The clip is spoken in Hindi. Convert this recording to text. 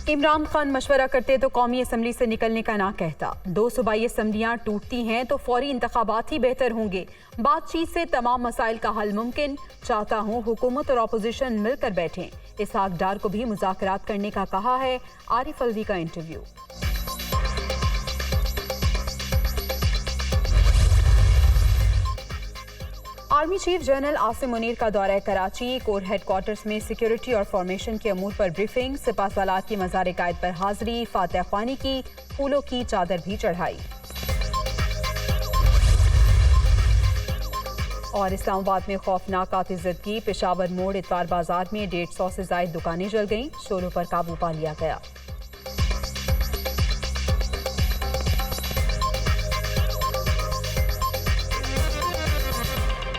इमरान खान मशवरा करते तो कौमी असम्बली से निकलने का ना कहता। 2 सूबाई असम्बलियाँ टूटती हैं तो फौरी इंतखाबात ही बेहतर होंगे। बातचीत से तमाम मसाइल का हल मुमकिन। चाहता हूँ हुकूमत और अपोजिशन मिलकर बैठें। इसहाक डार को भी मुज़ाकरात करने का कहा है। आरिफ अलवी का interview. Army chief general Asim Munir का दौरा कराची। कोर हेडक्वार्टर्स में सिक्योरिटी और फॉर्मेशन के अमूर पर ब्रीफिंग। सिपा सालार की मज़ार कायद पर हाजिरी, फातिहा ख्वानी की, फूलों की चादर भी चढ़ाई। और इस्लामाबाद में खौफनाक आतिशज़दगी। पेशावर मोड़ इतवार बाजार में 150 से ज़ायद दुकानें जल गईं। शोरों पर काबू पा लिया गया।